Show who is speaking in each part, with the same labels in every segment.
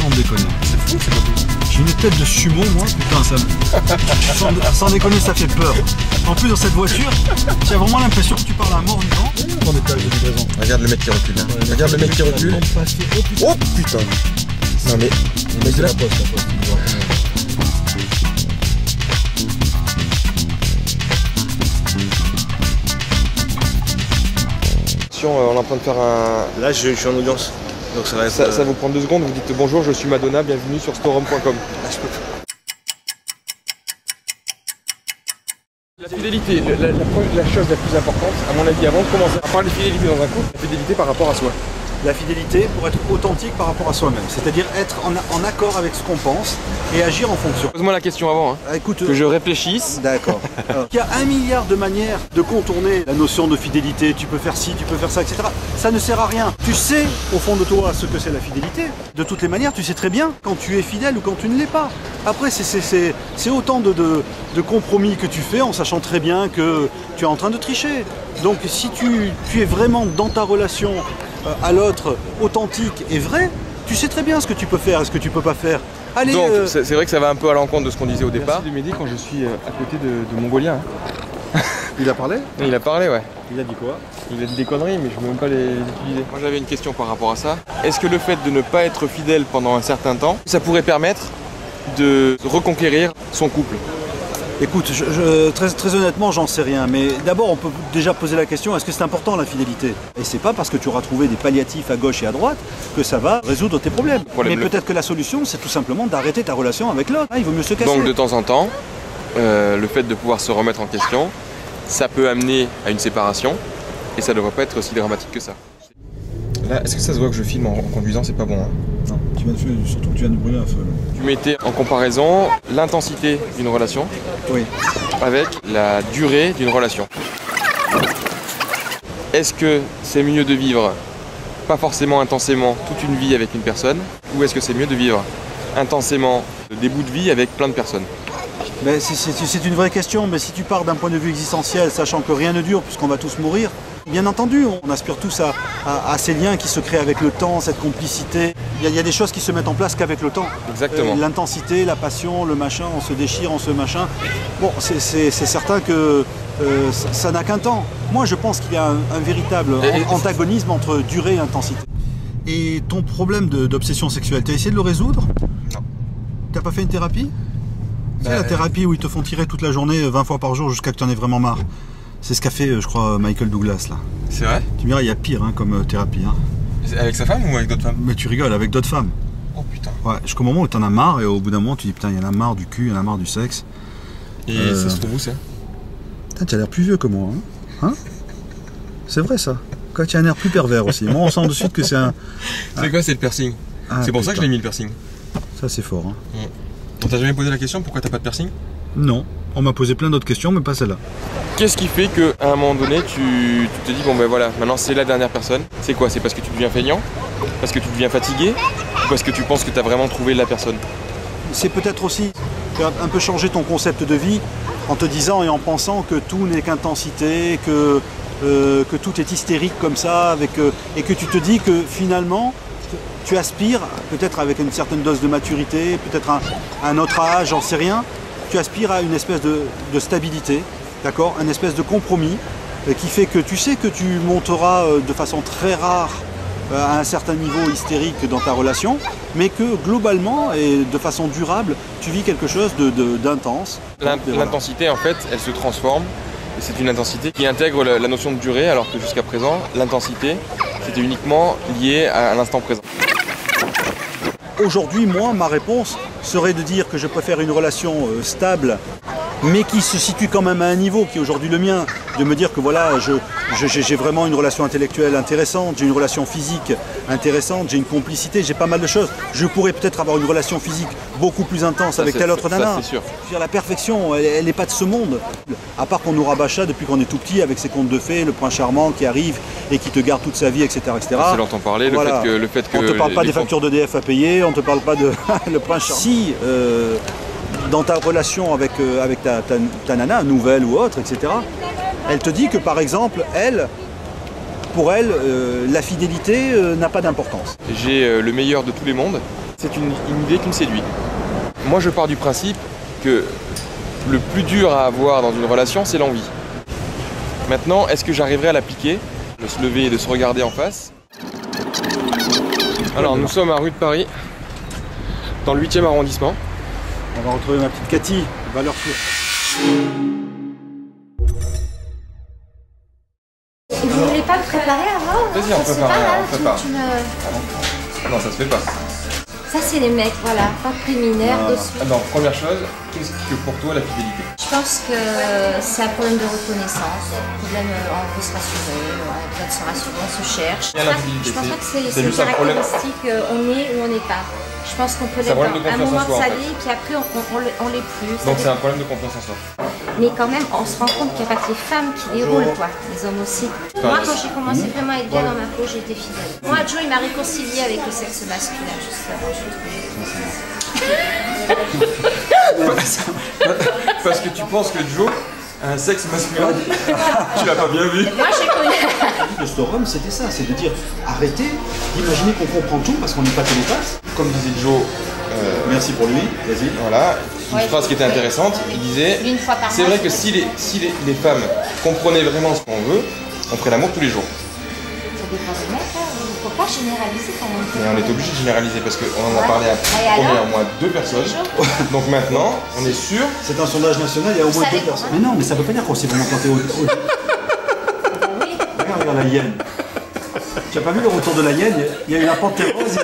Speaker 1: Sans déconner. C'est fou, c'est pas possible. J'ai une tête de sumo, moi, putain, sans déconner, ça fait peur. En plus, dans cette voiture, j'ai vraiment l'impression que tu parles à un mort-vivant. On est pas de livraison.
Speaker 2: Regarde le mec qui recule. Hein. Ouais, regarde le mec qui recule. Oh putain. Non mais c'est la poste. On est en train de faire un...
Speaker 3: Là je suis en audience. Donc ça va être...
Speaker 2: Ça vous prend 2 secondes, vous dites bonjour, je suis Madonna, bienvenue sur storehome.com. La fidélité, la chose la plus importante, à mon avis, avant de commencer à parler de fidélité dans un couple, la fidélité par rapport à soi.
Speaker 1: La fidélité pour être authentique par rapport à soi-même, c'est-à-dire être en accord avec ce qu'on pense et agir en fonction.
Speaker 2: Pose-moi la question avant, hein.
Speaker 1: Écoute,
Speaker 2: que je réfléchisse.
Speaker 1: D'accord. Il y a 1 milliard de manières de contourner la notion de fidélité, tu peux faire ci, tu peux faire ça, etc. Ça ne sert à rien. Tu sais au fond de toi ce que c'est la fidélité. De toutes les manières, tu sais très bien quand tu es fidèle ou quand tu ne l'es pas. Après, c'est autant de compromis que tu fais en sachant très bien que tu es en train de tricher. Donc si tu es vraiment dans ta relation à l'autre authentique et vrai, tu sais très bien ce que tu peux faire et ce que tu peux pas faire. Allez,
Speaker 2: donc c'est vrai que ça va un peu à l'encontre de ce qu'on disait au départ.
Speaker 4: Merci de m'aider quand je suis à côté de Mongolien.
Speaker 1: Il a parlé?
Speaker 2: Il a parlé, ouais.
Speaker 1: Il a dit quoi?
Speaker 4: Il a dit des conneries, mais je ne peux même pas les utiliser.
Speaker 2: Moi j'avais une question par rapport à ça. Est-ce que le fait de ne pas être fidèle pendant un certain temps, ça pourrait permettre de reconquérir son couple?
Speaker 1: Écoute, très honnêtement, j'en sais rien. Mais d'abord, on peut déjà poser la question, est-ce que c'est important la fidélité? Et c'est pas parce que tu auras trouvé des palliatifs à gauche et à droite que ça va résoudre tes problèmes. Mais peut-être que la solution, c'est tout simplement d'arrêter ta relation avec l'autre. Il vaut mieux se casser.
Speaker 2: Donc de temps en temps, le fait de pouvoir se remettre en question, ça peut amener à une séparation. Et ça ne devrait pas être aussi dramatique que ça. Là, est-ce que ça se voit que je filme en conduisant? C'est pas bon, hein?
Speaker 1: Non, surtout que tu viens de brûler un feu.
Speaker 2: Tu mettais en comparaison l'intensité d'une relation,
Speaker 1: oui,
Speaker 2: avec la durée d'une relation. Est-ce que c'est mieux de vivre pas forcément intensément toute une vie avec une personne, ou est-ce que c'est mieux de vivre intensément des bouts de vie avec plein de personnes?
Speaker 1: C'est une vraie question, mais si tu pars d'un point de vue existentiel, sachant que rien ne dure puisqu'on va tous mourir, bien entendu, on aspire tous à ces liens qui se créent avec le temps, cette complicité. Il y a des choses qui se mettent en place qu'avec le temps.
Speaker 2: Exactement.
Speaker 1: L'intensité, la passion, le machin, on se déchire, on se machin. Bon, c'est certain que ça n'a qu'un temps. Moi, je pense qu'il y a un véritable antagonisme entre durée et intensité. Et ton problème d'obsession sexuelle, tu as essayé de le résoudre?
Speaker 2: Non.
Speaker 1: T'as pas fait une thérapie? C'est la thérapie où ils te font tirer toute la journée 20 fois par jour jusqu'à que tu en aies vraiment marre. C'est ce qu'a fait, je crois, Michael Douglas là.
Speaker 2: C'est vrai?
Speaker 1: Tu me diras, il y a pire comme thérapie. Hein.
Speaker 2: Avec sa femme ou avec d'autres femmes?
Speaker 1: Mais tu rigoles, avec d'autres femmes.
Speaker 2: Oh putain.
Speaker 1: Ouais, jusqu'au moment où tu en as marre et au bout d'un moment tu dis putain, il y en a marre du cul, il y en a marre du sexe.
Speaker 2: Et ça se trouve où ça?
Speaker 1: Putain, tu as l'air plus vieux que moi. Hein, C'est vrai ça. Quand tu as un air plus pervers aussi. Moi on sent de suite que c'est un...
Speaker 2: C'est quoi, c'est le piercing? C'est pour ça que je l'ai mis le piercing.
Speaker 1: Ça c'est fort. Hein.
Speaker 2: On t'a jamais posé la question pourquoi t'as pas de piercing?
Speaker 1: Non, on m'a posé plein d'autres questions mais pas celle-là.
Speaker 2: Qu'est-ce qui fait qu'à un moment donné tu te dis bon ben voilà, maintenant c'est la dernière personne? C'est quoi? C'est parce que tu deviens feignant? Parce que tu deviens fatigué? Ou parce que tu penses que tu as vraiment trouvé la personne? C'est
Speaker 1: peut-être aussi tu as un peu changé ton concept de vie en te disant et en pensant que tout n'est qu'intensité, que tout est hystérique comme ça, et que tu te dis que finalement tu aspires, peut-être avec une certaine dose de maturité, peut-être un autre âge, j'en sais rien, tu aspires à une espèce de stabilité, d'accord, une espèce de compromis qui fait que tu sais que tu monteras de façon très rare à un certain niveau hystérique dans ta relation, mais que globalement et de façon durable, tu vis quelque chose d'intense.
Speaker 2: L'intensité en fait, elle se transforme, et c'est une intensité qui intègre la notion de durée, alors que jusqu'à présent, l'intensité, c'était uniquement lié à l'instant présent.
Speaker 1: Aujourd'hui, moi, ma réponse serait de dire que je préfère une relation stable, mais qui se situe quand même à un niveau qui est aujourd'hui le mien, de me dire que voilà, j'ai vraiment une relation intellectuelle intéressante, j'ai une relation physique intéressante, j'ai une complicité, j'ai pas mal de choses. Je pourrais peut-être avoir une relation physique beaucoup plus intense avec telle autre nana.
Speaker 2: C'est sûr.
Speaker 1: La perfection, elle n'est pas de ce monde. À part qu'on nous rabâche ça depuis qu'on est tout petit avec ses contes de fées, le prince charmant qui arrive et qui te garde toute sa vie, etc. etc.
Speaker 2: C'est l'entend parler, voilà. le fait que...
Speaker 1: On ne te parle pas des factures d'EDF à payer, on ne te parle pas de le prince charmant. Si, dans ta relation avec ta nana, nouvelle ou autre, etc., elle te dit que par exemple, pour elle, la fidélité n'a pas d'importance.
Speaker 2: J'ai le meilleur de tous les mondes, C'est une idée qui me séduit. Moi, je pars du principe que le plus dur à avoir dans une relation, c'est l'envie. Maintenant, est-ce que j'arriverai à l'appliquer, de se lever et de se regarder en face? Alors, nous sommes à rue de Paris, dans le 8e arrondissement.
Speaker 1: On va retrouver ma petite Cathy, valeur sûre.
Speaker 5: Et vous voulez pas me préparer avant?
Speaker 2: Vas-y, on
Speaker 5: Ça se
Speaker 2: prépare,
Speaker 5: fait pas, là,
Speaker 2: on prépare. Non, ça se fait pas.
Speaker 5: Ça c'est les mecs, voilà, pas préliminaire, de suite.
Speaker 2: Alors, première chose, qu'est-ce que pour toi la fidélité?
Speaker 5: Je pense que c'est un problème de reconnaissance, un problème, on veut se rassurer, on a besoin de se rassurer, on se cherche.
Speaker 2: Bien la fidélité,
Speaker 5: Je pense pas que
Speaker 2: c'est
Speaker 5: c'est une
Speaker 2: juste un problème.
Speaker 5: caractéristique, on est ou on n'est pas. Je pense qu'on peut
Speaker 2: C'est un
Speaker 5: l'être
Speaker 2: problème de
Speaker 5: à un
Speaker 2: confiance en
Speaker 5: moment de
Speaker 2: soi,
Speaker 5: sa
Speaker 2: en fait.
Speaker 5: vie, puis après on l'est plus. Ça
Speaker 2: Donc c'est
Speaker 5: dépend.
Speaker 2: un problème de confiance en soi.
Speaker 5: Mais quand même, on se rend compte qu'il n'y a pas que les femmes qui déroulent, quoi, les hommes aussi. Moi, quand j'ai commencé vraiment à être bien dans ma peau, j'ai été fidèle. Moi, Joe, il m'a réconcilié avec le sexe masculin, justement.
Speaker 2: Parce que tu penses que Joe a un sexe masculin. Tu l'as pas bien vu.
Speaker 5: Moi, j'ai connu.
Speaker 1: Le Storum, c'était ça, c'est de dire arrêtez d'imaginer qu'on comprend tout parce qu'on n'est pas télépathe.
Speaker 2: Comme disait Joe,
Speaker 1: Merci pour lui, vas-y.
Speaker 2: voilà, une
Speaker 5: Ouais,
Speaker 2: phrase qui était intéressante, il disait
Speaker 5: Une fois par
Speaker 2: c'est
Speaker 5: mois,
Speaker 2: vrai que si les femmes comprenaient vraiment ce qu'on veut, on ferait l'amour tous les jours.
Speaker 5: Ça dépend des mecs, hein. Il ne faut pas généraliser quand même.
Speaker 2: Mais on est obligé de généraliser parce qu'on en a
Speaker 5: Ouais.
Speaker 2: parlé à
Speaker 5: Et
Speaker 2: combien,
Speaker 5: alors
Speaker 2: au moins 2 personnes. Donc maintenant, on est sûr.
Speaker 1: C'est un sondage national, il y a au moins
Speaker 5: savez
Speaker 1: 2 personnes.
Speaker 5: comment?
Speaker 1: Mais non, mais ça veut pas dire qu'on s'est vraiment planté au...
Speaker 5: Oui.
Speaker 1: Regarde la hyène. Tu n'as pas vu le retour de la hyène? Il y a eu la pantérose.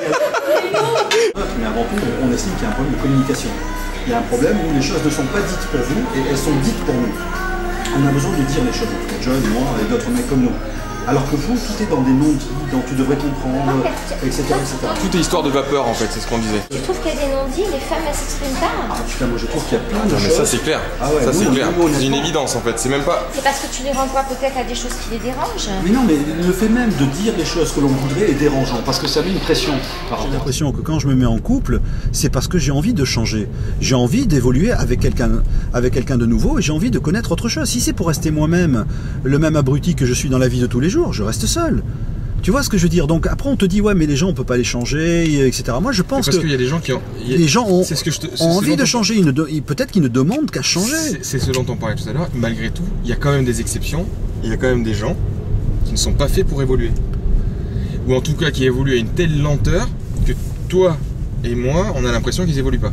Speaker 1: Mais avant tout, on estime qu'il y a un problème de communication. Il y a un problème où les choses ne sont pas dites pour vous et elles sont dites pour nous. On a besoin de dire les choses, John, moi et d'autres mecs comme nous. Alors que vous, tout est dans des non-dits, dont tu devrais comprendre, etc., etc.
Speaker 2: Tout est histoire de vapeur en fait, c'est ce qu'on disait.
Speaker 5: Tu trouves qu'il y a des non-dits, les femmes elles s'expriment pas?
Speaker 1: Ah putain, moi je trouve qu'il y a plein de
Speaker 2: Non mais
Speaker 1: choses.
Speaker 2: ça c'est clair.
Speaker 1: Ah ouais,
Speaker 2: ça c'est
Speaker 1: nous,
Speaker 2: clair.
Speaker 1: nous,
Speaker 2: C'est une
Speaker 1: honnêtement-
Speaker 2: évidence en fait. C'est même pas.
Speaker 5: C'est parce que tu les renvoies peut-être à des choses qui les dérangent.
Speaker 1: Mais non, mais le fait même de dire les choses que l'on voudrait est dérangeant, parce que ça met une pression. J'ai l'impression que quand je me mets en couple, c'est parce que j'ai envie de changer. J'ai envie d'évoluer avec quelqu'un de nouveau et j'ai envie de connaître autre chose. Si c'est pour rester moi-même, le même abruti que je suis dans la vie de tous les jours, je reste seul. Tu vois ce que je veux dire? Donc après on te dit ouais mais les gens on peut pas les changer, etc. Moi je pense
Speaker 2: Parce
Speaker 1: que
Speaker 2: qu'il y a des gens qui ont.
Speaker 1: les gens ont,
Speaker 2: C'est ce que je te- c'est
Speaker 1: ont
Speaker 2: ce
Speaker 1: envie
Speaker 2: dont
Speaker 1: de
Speaker 2: on-
Speaker 1: changer, peut-être qu'ils ne demandent qu'à changer.
Speaker 2: C'est ce dont on parlait tout à l'heure. Malgré tout, il y a quand même des exceptions. Il y a quand même des gens qui ne sont pas faits pour évoluer. Ou en tout cas qui évoluent à une telle lenteur que toi et moi, on a l'impression qu'ils évoluent pas.